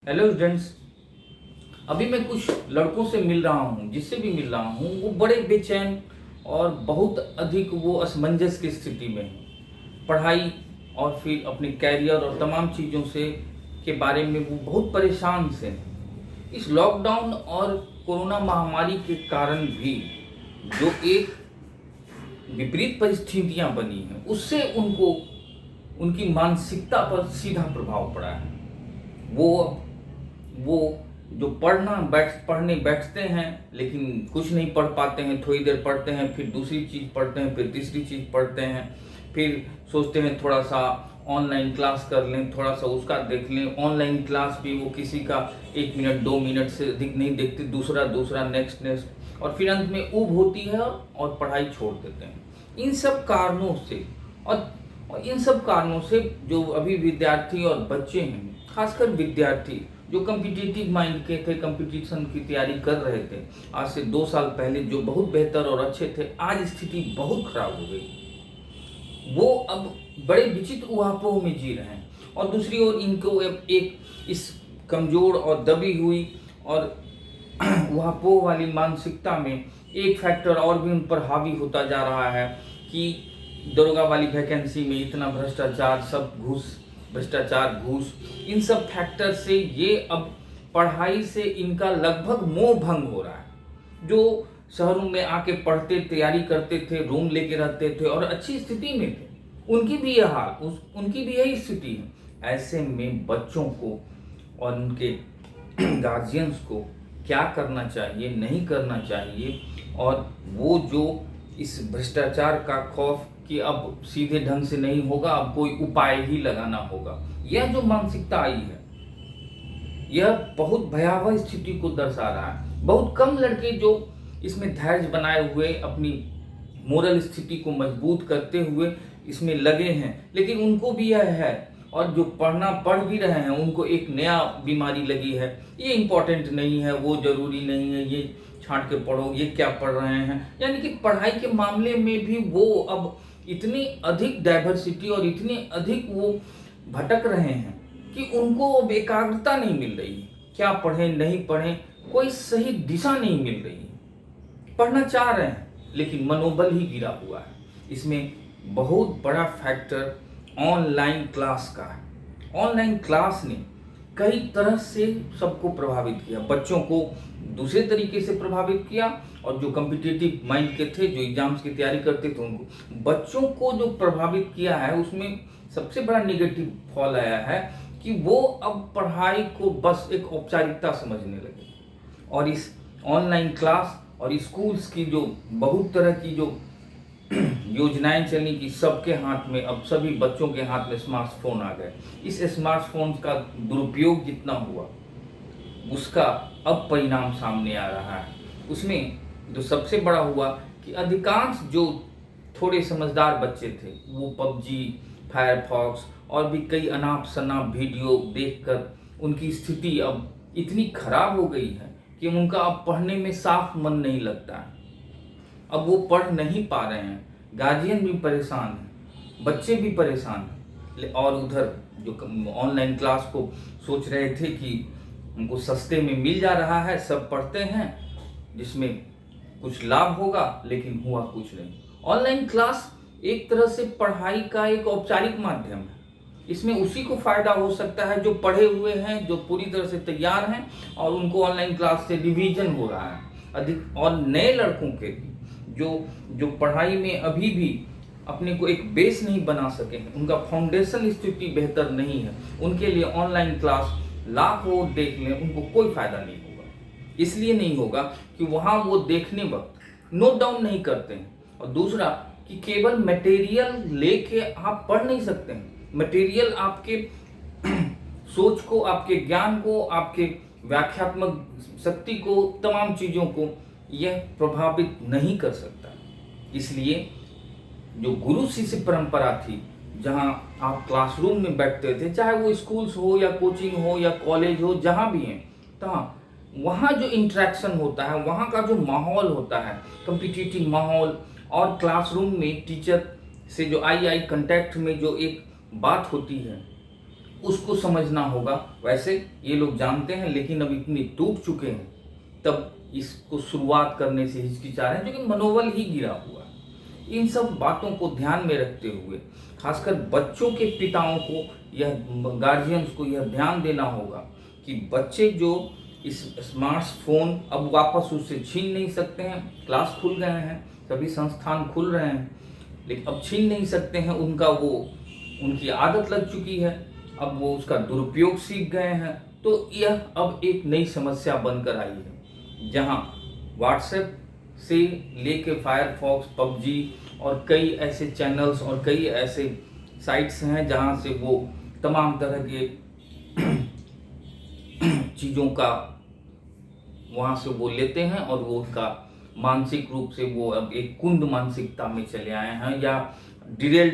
Hello students. अभी मैं कुछ लड़कों से मिल रहा हूँ, जिससे भी मिल रहा हूँ वो बड़े बेचैन और बहुत अधिक वो असमंजस की स्थिति में हैं। पढ़ाई और फिर अपने कैरियर और तमाम चीज़ों से के बारे में वो बहुत परेशान से हैं। इस लॉकडाउन और कोरोना महामारी के कारण भी जो एक विपरीत परिस्थितियाँ बनी हैं, उससे उनको उनकी मानसिकता पर सीधा प्रभाव पड़ा है। वो जो पढ़ने बैठते हैं लेकिन कुछ नहीं पढ़ पाते हैं। थोड़ी देर पढ़ते हैं, फिर दूसरी चीज़ पढ़ते हैं, फिर तीसरी चीज़ पढ़ते हैं, फिर सोचते हैं थोड़ा सा ऑनलाइन क्लास कर लें, थोड़ा सा उसका देख लें। ऑनलाइन क्लास भी वो किसी का 1 मिनट 2 मिनट से अधिक नहीं देखते, दूसरा नेक्स्ट, और फिर अंत में ऊब होती है और पढ़ाई छोड़ देते हैं। इन सब कारणों से और इन सब कारणों से जो अभी विद्यार्थी और बच्चे हैं, खासकर विद्यार्थी जो कम्पिटिटिव माइंड के थे, कंपटीशन की तैयारी कर रहे थे, आज से 2 साल पहले जो बहुत बेहतर और अच्छे थे, आज स्थिति बहुत खराब हो गई। वो अब बड़े विचित्र ऊहापोह में जी रहे हैं। और दूसरी ओर इनको एक इस कमजोर और दबी हुई और ऊहापोह वाली मानसिकता में एक फैक्टर और भी उन पर हावी होता जा रहा है कि दरोगा वाली वैकेंसी में इतना भ्रष्टाचार, घूस, इन सब फैक्टर से ये अब पढ़ाई से इनका लगभग मोह भंग हो रहा है। जो शहरों में आके पढ़ते, तैयारी करते थे, रूम लेके रहते थे और अच्छी स्थिति में थे, उनकी भी यह हाल, उनकी भी यही स्थिति है। ऐसे में बच्चों को और उनके गार्जियंस को क्या करना चाहिए, नहीं करना चाहिए, और वो जो इस भ्रष्टाचार का खौफ कि अब सीधे ढंग से नहीं होगा, अब कोई उपाय ही लगाना होगा, यह जो मानसिकता आई है, यह बहुत भयावह स्थिति को दर्शा रहा है। बहुत कम लड़के जो इसमें धैर्य बनाए हुए अपनी मोरल स्थिति को मजबूत करते हुए इसमें लगे हैं, लेकिन उनको भी यह है। और जो पढ़ भी रहे हैं, उनको एक नया बीमारी लगी है, ये इम्पोर्टेंट नहीं है, वो जरूरी नहीं है, ये छांट के पढ़ो, ये क्या पढ़ रहे हैं। यानी कि पढ़ाई के मामले में भी वो अब इतनी अधिक डाइवर्सिटी और इतने अधिक वो भटक रहे हैं कि उनको अब एकाग्रता नहीं मिल रही है। क्या पढ़ें, नहीं पढ़ें, कोई सही दिशा नहीं मिल रही है। पढ़ना चाह रहे हैं लेकिन मनोबल ही गिरा हुआ है। इसमें बहुत बड़ा फैक्टर ऑनलाइन क्लास का है। ऑनलाइन क्लास ने कई तरह से सबको प्रभावित किया। बच्चों को दूसरे तरीके से प्रभावित किया, और जो कम्पिटिटिव माइंड के थे, जो एग्जाम्स की तैयारी करते थे, उनको, बच्चों को जो प्रभावित किया है, उसमें सबसे बड़ा नेगेटिव फॉल आया है कि वो अब पढ़ाई को बस एक औपचारिकता समझने लगे। और इस ऑनलाइन क्लास और स्कूल्स की जो बहुत तरह की जो योजनाएं चली कि सबके हाथ में, अब सभी बच्चों के हाथ में स्मार्टफोन आ गए। इस स्मार्टफोन का दुरुपयोग जितना हुआ, उसका अब परिणाम सामने आ रहा है। उसमें जो सबसे बड़ा हुआ कि अधिकांश जो थोड़े समझदार बच्चे थे, वो पबजी, फायरफॉक्स और भी कई अनाप शनाप वीडियो देखकर उनकी स्थिति अब इतनी खराब हो गई है कि उनका अब पढ़ने में साफ मन नहीं लगता है। अब वो पढ़ नहीं पा रहे हैं। गार्जियन भी परेशान है, बच्चे भी परेशान हैं। और उधर जो ऑनलाइन क्लास को सोच रहे थे कि उनको सस्ते में मिल जा रहा है, सब पढ़ते हैं, जिसमें कुछ लाभ होगा, लेकिन हुआ कुछ नहीं। ऑनलाइन क्लास एक तरह से पढ़ाई का एक औपचारिक माध्यम है। इसमें उसी को फायदा हो सकता है जो पढ़े हुए हैं, जो पूरी तरह से तैयार हैं, और उनको ऑनलाइन क्लास से रिवीजन हो रहा है अधिक। और नए लड़कों के जो पढ़ाई में अभी भी अपने को एक बेस नहीं बना सके हैं, उनका फाउंडेशन स्थिति बेहतर नहीं है, उनके लिए ऑनलाइन क्लास लाख वो देख लें, उनको कोई फायदा नहीं होगा। इसलिए नहीं होगा कि वहाँ वो देखने वक्त नोट डाउन नहीं करते हैं, और दूसरा कि केवल मटेरियल लेके आप पढ़ नहीं सकते हैं। मटेरियल आपके सोच को, आपके ज्ञान को, आपके व्याख्यात्मक शक्ति को, तमाम चीज़ों को यह प्रभावित नहीं कर सकता। इसलिए जो गुरु शिष्य परंपरा थी, जहां आप क्लासरूम में बैठते थे, चाहे वो स्कूल्स हो या कोचिंग हो या कॉलेज हो, जहां भी हैं, तो वहाँ जो इंटरेक्शन होता है, वहाँ का जो माहौल होता है, कम्पिटिटिव माहौल, और क्लासरूम में टीचर से जो आई कांटेक्ट में जो एक बात होती है, उसको समझना होगा। वैसे ये लोग जानते हैं, लेकिन अब इतने टूट चुके हैं, तब इसको शुरुआत करने से हिचकिचा रहे हैं, जो कि मनोबल ही गिरा हुआ है। इन सब बातों को ध्यान में रखते हुए खासकर बच्चों के पिताओं को, यह गार्जियंस को यह ध्यान देना होगा कि बच्चे जो इस स्मार्टफोन अब वापस उससे छीन नहीं सकते हैं। क्लास खुल गए हैं, सभी संस्थान खुल रहे हैं, लेकिन अब छीन नहीं सकते हैं। उनकी आदत लग चुकी है, अब वो उसका दुरुपयोग सीख गए हैं। तो यह अब एक नई समस्या बनकर आई है, जहां व्हाट्सएप से लेके फायरफॉक्स, पबजी और कई ऐसे चैनल्स और कई ऐसे साइट्स हैं जहां से वो तमाम तरह के चीज़ों का वहाँ से वो लेते हैं, और वो उनका मानसिक रूप से वो अब एक कुंद मानसिकता में चले आए हैं या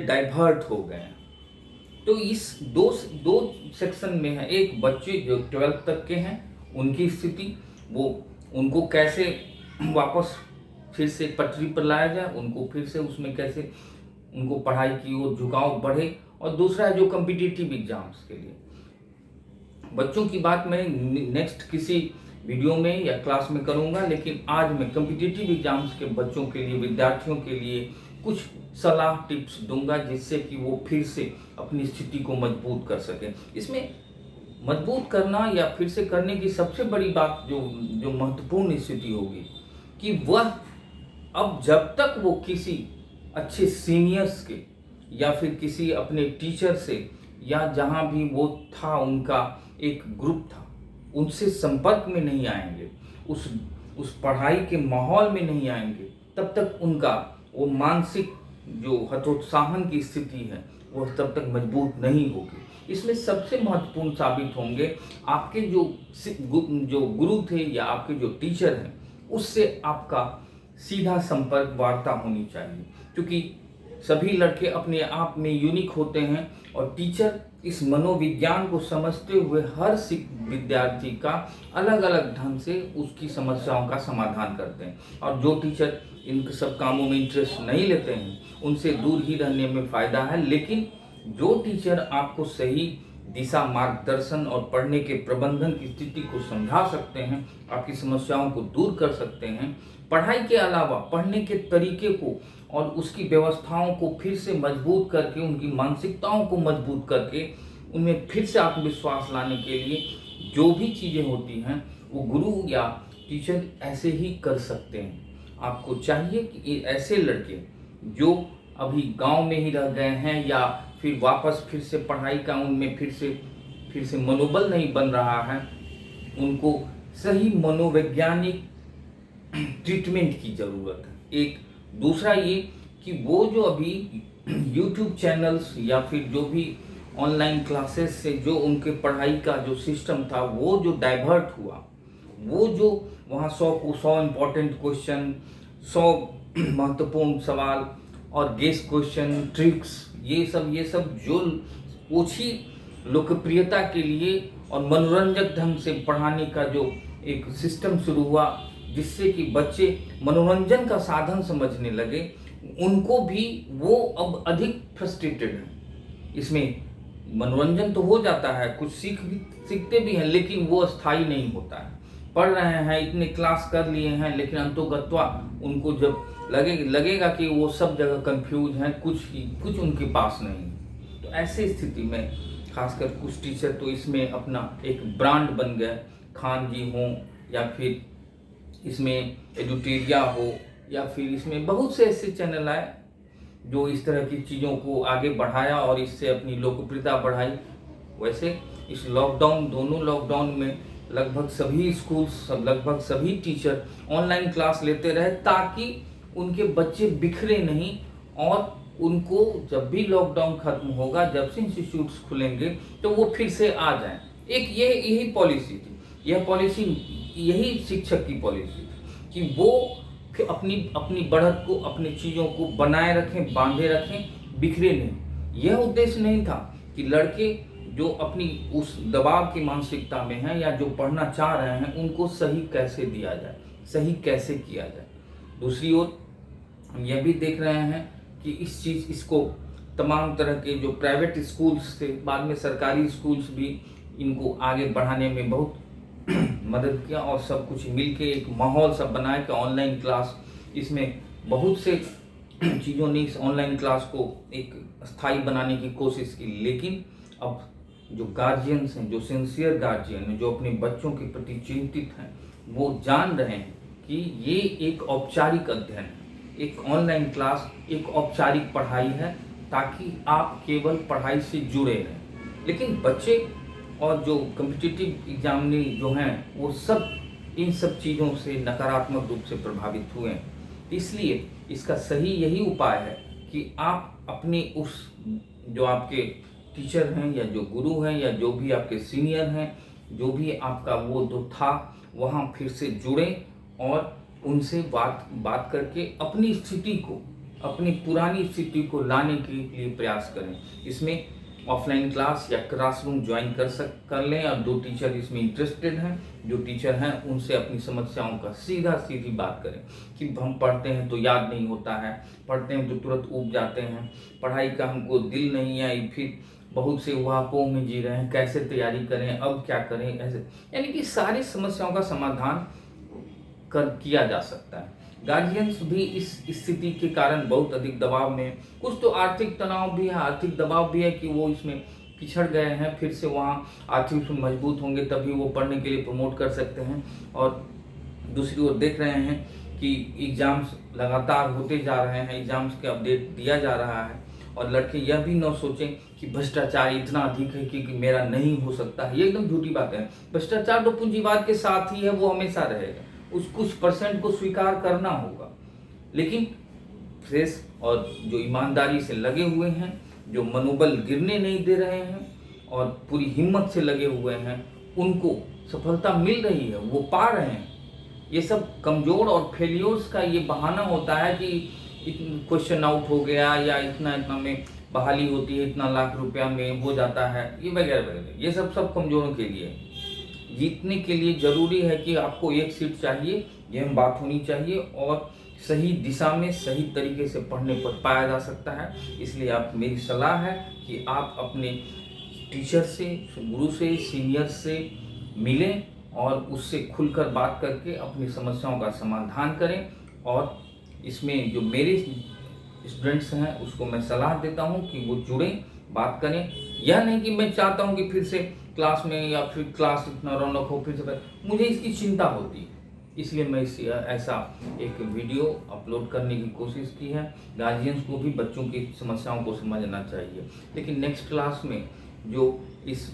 डाइवर्ट हो गए हैं। तो इस दो सेक्शन में है। एक, बच्चे जो 12th तक के हैं, उनकी स्थिति, वो उनको कैसे वापस फिर से पटरी पर लाया जाए, उनको फिर से उसमें कैसे उनको पढ़ाई की ओर झुकाव बढ़े। और दूसरा है जो कॉम्पिटिटिव एग्जाम्स के लिए बच्चों की बात मैं नेक्स्ट किसी वीडियो में या क्लास में करूंगा, लेकिन आज मैं कॉम्पिटिटिव एग्जाम्स के बच्चों के लिए, विद्यार्थियों के लिए कुछ सलाह टिप्स दूंगा, जिससे कि वो फिर से अपनी स्थिति को मजबूत कर सकें। इसमें मजबूत करना या फिर से करने की सबसे बड़ी बात जो महत्वपूर्ण स्थिति होगी कि वह अब जब तक वो किसी अच्छे सीनियर्स के या फिर किसी अपने टीचर से या जहाँ भी वो था, उनका एक ग्रुप था, उनसे संपर्क में नहीं आएंगे, उस पढ़ाई के माहौल में नहीं आएंगे, तब तक उनका वो मानसिक जो हतोत्साहन की स्थिति है वो तब तक मजबूत नहीं होगी। इसमें सबसे महत्वपूर्ण साबित होंगे आपके जो गुरु थे या आपके जो टीचर हैं, उससे आपका सीधा संपर्क वार्ता होनी चाहिए, क्योंकि सभी लड़के अपने आप में यूनिक होते हैं और टीचर इस मनोविज्ञान को समझते हुए हर विद्यार्थी का अलग अलग ढंग से उसकी समस्याओं का समाधान करते हैं। और जो टीचर इन सब कामों में इंटरेस्ट नहीं लेते हैं, उनसे दूर ही रहने में फ़ायदा है। लेकिन जो टीचर आपको सही दिशा, मार्गदर्शन और पढ़ने के प्रबंधन की स्थिति को समझा सकते हैं, आपकी समस्याओं को दूर कर सकते हैं, पढ़ाई के अलावा पढ़ने के तरीके को और उसकी व्यवस्थाओं को फिर से मजबूत करके, उनकी मानसिकताओं को मजबूत करके, उनमें फिर से आत्मविश्वास लाने के लिए जो भी चीज़ें होती हैं वो गुरु या टीचर ऐसे ही कर सकते हैं। आपको चाहिए कि ऐसे लड़के जो अभी गांव में ही रह गए हैं या फिर वापस फिर से पढ़ाई का उनमें फिर से मनोबल नहीं बन रहा है, उनको सही मनोवैज्ञानिक ट्रीटमेंट की ज़रूरत है। एक दूसरा ये कि वो जो अभी YouTube चैनल्स या फिर जो भी ऑनलाइन क्लासेस से जो उनके पढ़ाई का जो सिस्टम था वो जो डाइवर्ट हुआ, वो जो वहाँ 100 इम्पोर्टेंट क्वेश्चन, 100 महत्वपूर्ण सवाल और गेस क्वेश्चन, ट्रिक्स, ये सब जो ओछी लोकप्रियता के लिए और मनोरंजक ढंग से पढ़ाने का जो एक सिस्टम शुरू हुआ, जिससे कि बच्चे मनोरंजन का साधन समझने लगे, उनको भी वो अब अधिक फ्रस्ट्रेटेड हैं। इसमें मनोरंजन तो हो जाता है, कुछ सीखते भी हैं, लेकिन वो स्थायी नहीं होता है। पढ़ रहे हैं, इतने क्लास कर लिए हैं, लेकिन अंतोगत्वा उनको जब लगेगा कि वो सब जगह कंफ्यूज हैं, कुछ उनके पास नहीं। तो ऐसे स्थिति में खासकर कुछ टीचर तो इसमें अपना एक ब्रांड बन गए, खान जी हों या फिर इसमें एडुटेरिया हो या फिर इसमें बहुत से ऐसे चैनल आए जो इस तरह की चीज़ों को आगे बढ़ाया और इससे अपनी लोकप्रियता बढ़ाई। वैसे इस दोनों लॉकडाउन में लगभग सभी स्कूल्स, लगभग सभी टीचर ऑनलाइन क्लास लेते रहे, ताकि उनके बच्चे बिखरे नहीं और उनको जब भी लॉकडाउन खत्म होगा, जब से इंस्टीट्यूट्स खुलेंगे, तो वो फिर से आ जाएं। एक यही पॉलिसी थी, यही शिक्षक की पॉलिसी थी कि वो अपनी बढ़त को, अपनी चीज़ों को बनाए रखें, बांधे रखें, बिखरे नहीं। यह उद्देश्य नहीं था कि लड़के जो अपनी उस दबाव की मानसिकता में हैं या जो पढ़ना चाह रहे हैं, उनको सही कैसे दिया जाए, सही कैसे किया जाए। दूसरी ओर हम यह भी देख रहे हैं कि इसको तमाम तरह के जो प्राइवेट स्कूल्स थे, बाद में सरकारी स्कूल्स भी इनको आगे बढ़ाने में बहुत मदद किया और सब कुछ मिलके एक माहौल सब बनाया कि ऑनलाइन क्लास, इसमें बहुत से चीज़ों ने इस ऑनलाइन क्लास को एक स्थायी बनाने की कोशिश की। लेकिन अब जो गार्जियंस हैं, जो सिंसियर गार्जियन हैं, जो अपने बच्चों के प्रति चिंतित हैं, वो जान रहे हैं कि ये एक औपचारिक अध्ययन है, एक ऑनलाइन क्लास एक औपचारिक पढ़ाई है, ताकि आप केवल पढ़ाई से जुड़े रहें। लेकिन बच्चे और जो कम्पिटिटिव एग्जामिनी जो हैं वो सब इन सब चीज़ों से नकारात्मक रूप से प्रभावित हुए हैं। इसलिए इसका सही यही उपाय है कि आप अपने उस जो आपके टीचर हैं या जो गुरु हैं या जो भी आपके सीनियर हैं, जो भी आपका वो जो था, वहाँ फिर से जुड़ें और उनसे बात करके अपनी स्थिति को, अपनी पुरानी स्थिति को लाने के लिए प्रयास करें। इसमें ऑफलाइन क्लास या क्लासरूम ज्वाइन कर लें और जो टीचर इसमें इंटरेस्टेड हैं, जो टीचर हैं, उनसे अपनी समस्याओं का सीधी बात करें कि हम पढ़ते हैं तो याद नहीं होता है, पढ़ते हैं तो तुरंत ऊब जाते हैं, पढ़ाई का हमको दिल नहीं है, फिर बहुत से ऊहापोह में जी रहे हैं, कैसे तैयारी करें, अब क्या करें, ऐसे यानी कि सारी समस्याओं का समाधान किया जा सकता है। गार्जियंस भी इस स्थिति के कारण बहुत अधिक दबाव में, कुछ तो आर्थिक तनाव भी है, आर्थिक दबाव भी है कि वो इसमें पिछड़ गए हैं, फिर से वहाँ आर्थिक रूप से मजबूत होंगे तभी वो पढ़ने के लिए प्रमोट कर सकते हैं। और दूसरी ओर देख रहे हैं कि एग्ज़ाम्स लगातार होते जा रहे हैं, एग्ज़ाम्स के अपडेट दिया जा रहा है, और लड़के यह भी न सोचें कि भ्रष्टाचार इतना अधिक है कि मेरा नहीं हो सकता है। ये एकदम झूठी बात है। भ्रष्टाचार तो पूंजीवाद के साथ ही है, वो हमेशा रहेगा, उस कुछ परसेंट को स्वीकार करना होगा। लेकिन फ्रेश और जो ईमानदारी से लगे हुए हैं, जो मनोबल गिरने नहीं दे रहे हैं और पूरी हिम्मत से लगे हुए हैं, उनको सफलता मिल रही है, वो पा रहे हैं। ये सब कमज़ोर और फेलियर्स का ये बहाना होता है कि क्वेश्चन आउट हो गया या इतना में बहाली होती है, इतना लाख रुपया में हो जाता है, ये वगैरह वगैरह, ये सब कमज़ोरों के लिए है। जीतने के लिए ज़रूरी है कि आपको एक सीट चाहिए, यह बात होनी चाहिए, और सही दिशा में सही तरीके से पढ़ने पर पाया जा सकता है। इसलिए आप, मेरी सलाह है कि आप अपने टीचर से, गुरु से, सीनियर से मिलें और उससे खुलकर बात करके अपनी समस्याओं का समाधान करें। और इसमें जो मेरे स्टूडेंट्स हैं उसको मैं सलाह देता हूँ कि वो जुड़ें, बात करें। यह नहीं कि मैं चाहता हूँ कि फिर से क्लास में या फिर क्लास इतना रौनक हो, फिर से मुझे इसकी चिंता होती है, इसलिए मैं ऐसा एक वीडियो अपलोड करने की कोशिश की है। गार्जियंस को भी बच्चों की समस्याओं को समझना चाहिए। लेकिन नेक्स्ट क्लास में जो इस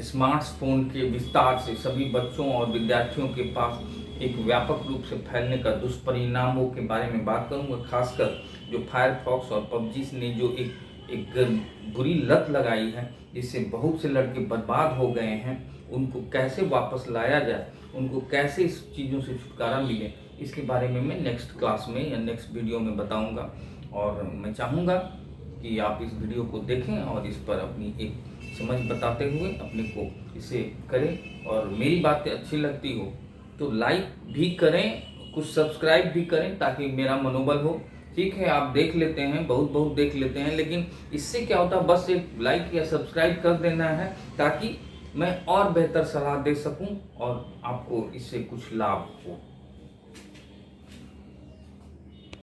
स्मार्टफोन के विस्तार से सभी बच्चों और विद्यार्थियों के पास एक व्यापक रूप से फैलने का दुष्परिणामों के बारे में बात करूंगा। खासकर जो फायरफॉक्स और पबजी ने जो एक बुरी लत लगाई है, जिससे बहुत से लड़के बर्बाद हो गए हैं, उनको कैसे वापस लाया जाए, उनको कैसे इस चीज़ों से छुटकारा मिले, इसके बारे में मैं नेक्स्ट क्लास में या नेक्स्ट वीडियो में बताऊंगा। और मैं चाहूँगा कि आप इस वीडियो को देखें और इस पर अपनी एक समझ बताते हुए अपने को इसे करें। और मेरी बातें अच्छी लगती हो तो लाइक भी करें, कुछ सब्सक्राइब भी करें, ताकि मेरा मनोबल हो। ठीक है, आप देख लेते हैं, बहुत देख लेते हैं, लेकिन इससे क्या होता है, बस एक लाइक या सब्सक्राइब कर देना है, ताकि मैं और बेहतर सलाह दे सकूं और आपको इससे कुछ लाभ हो।